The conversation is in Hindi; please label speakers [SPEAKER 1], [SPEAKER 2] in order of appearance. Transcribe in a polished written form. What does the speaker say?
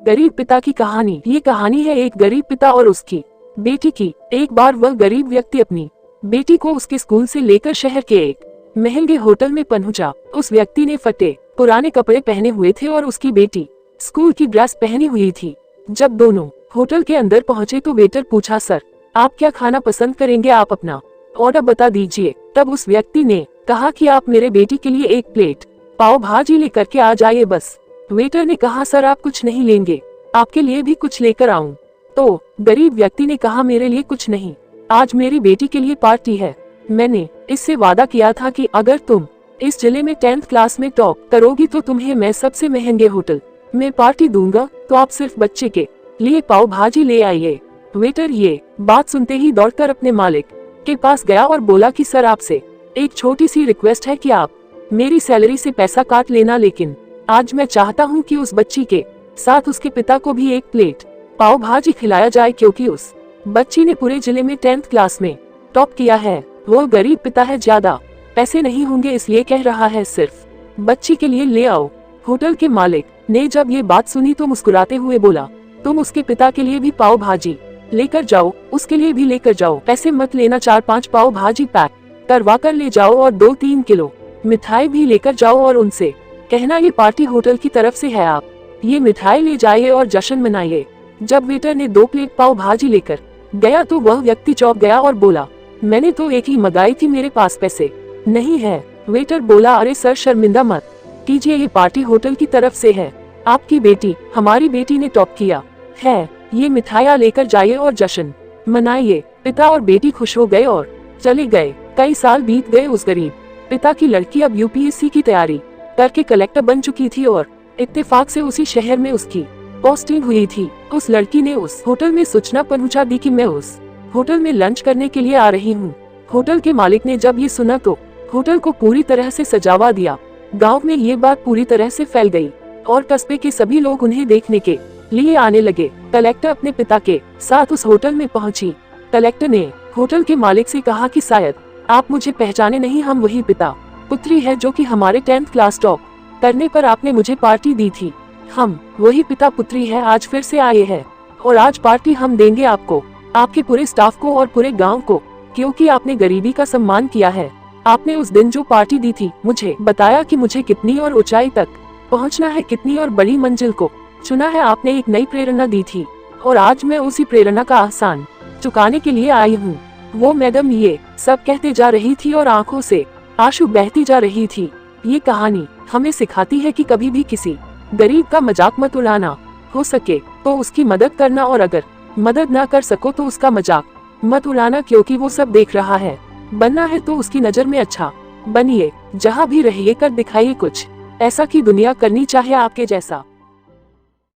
[SPEAKER 1] गरीब पिता की कहानी। ये कहानी है एक गरीब पिता और उसकी बेटी की। एक बार वह गरीब व्यक्ति अपनी बेटी को उसके स्कूल से लेकर शहर के एक महंगे होटल में पहुंचा। उस व्यक्ति ने फटे पुराने कपड़े पहने हुए थे और उसकी बेटी स्कूल की ड्रेस पहनी हुई थी। जब दोनों होटल के अंदर पहुंचे तो वेटर पूछा, सर आप क्या खाना पसंद करेंगे, आप अपना ऑर्डर बता दीजिए। तब उस व्यक्ति ने कहा कि आप मेरे बेटी के लिए एक प्लेट पाव भाजी लेकर के आ जाइए बस। वेटर ने कहा, सर आप कुछ नहीं लेंगे, आपके लिए भी कुछ लेकर आऊं? तो गरीब व्यक्ति ने कहा, मेरे लिए कुछ नहीं, आज मेरी बेटी के लिए पार्टी है। मैंने इससे वादा किया था कि अगर तुम इस जिले में 10th क्लास में टॉप करोगी तो तुम्हें मैं सबसे महंगे होटल में पार्टी दूंगा, तो आप सिर्फ बच्चे के लिए पाव भाजी ले आइए। वेटर ये बात सुनते ही दौड़कर अपने मालिक के पास गया और बोला कि सर आपसे एक छोटी सी रिक्वेस्ट है कि आप मेरी सैलरी से पैसा काट लेना, लेकिन आज मैं चाहता हूं कि उस बच्ची के साथ उसके पिता को भी एक प्लेट पाव भाजी खिलाया जाए, क्योंकि उस बच्ची ने पूरे जिले में 10th क्लास में टॉप किया है। वो गरीब पिता है, ज्यादा पैसे नहीं होंगे इसलिए कह रहा है, सिर्फ बच्ची के लिए ले आओ। होटल के मालिक ने जब ये बात सुनी तो मुस्कुराते हुए बोला, तुम उसके पिता के लिए भी पाव भाजी लेकर जाओ, उसके लिए भी लेकर जाओ, पैसे मत लेना, 4-5 पाव भाजी पैक करवा कर ले जाओ और 2-3 किलो मिठाई भी लेकर जाओ और उनसे कहना ये पार्टी होटल की तरफ से है, आप ये मिठाई ले जाइए और जश्न मनाइए। जब वेटर ने 2 प्लेट पाव भाजी लेकर गया तो वह व्यक्ति चौंक गया और बोला, मैंने तो एक ही मंगाई थी, मेरे पास पैसे नहीं है। वेटर बोला, अरे सर शर्मिंदा मत कीजिए, ये पार्टी होटल की तरफ से है, आपकी बेटी हमारी बेटी ने टॉप किया है, ये मिठाइयाँ लेकर जाइए और जश्न मनाइए। पिता और बेटी खुश हो गए और चले गए। कई साल बीत गए। उस गरीब पिता की लड़की अब यूपीएससी की तैयारी करके कलेक्टर बन चुकी थी और इत्तेफाक से उसी शहर में उसकी पोस्टिंग हुई थी। उस लड़की ने उस होटल में सूचना पहुंचा दी कि मैं उस होटल में लंच करने के लिए आ रही हूँ। होटल के मालिक ने जब ये सुना तो होटल को पूरी तरह से सजावा दिया। गांव में ये बात पूरी तरह से फैल गई और कस्बे के सभी लोग उन्हें देखने के लिए आने लगे। कलेक्टर अपने पिता के साथ उस होटल में पहुंची। कलेक्टर ने होटल के मालिक से कहा कि शायद आप मुझे पहचाने नहीं, हम वही पिता पुत्री है जो कि हमारे 10th क्लास टॉप करने पर आपने मुझे पार्टी दी थी। हम वही पिता पुत्री है, आज फिर से आए हैं और आज पार्टी हम देंगे आपको, आपके पूरे स्टाफ को और पूरे गांव को, क्योंकि आपने गरीबी का सम्मान किया है। आपने उस दिन जो पार्टी दी थी, मुझे बताया कि मुझे कितनी और ऊंचाई तक पहुंचना है, कितनी और बड़ी मंजिल को चुना है। आपने एक नई प्रेरणा दी थी और आज मैं उसी प्रेरणा का एहसान चुकाने के लिए आई हूँ। वो मैडम ये सब कहते जा रही थी और आंखों से आंसू बहती जा रही थी। ये कहानी हमें सिखाती है कि कभी भी किसी गरीब का मजाक मत उड़ाना, हो सके तो उसकी मदद करना और अगर मदद ना कर सको तो उसका मजाक मत उड़ाना, क्योंकि वो सब देख रहा है। बनना है तो उसकी नजर में अच्छा बनिए, जहाँ भी रहिए कर दिखाइए कुछ ऐसा कि दुनिया करनी चाहे आपके जैसा।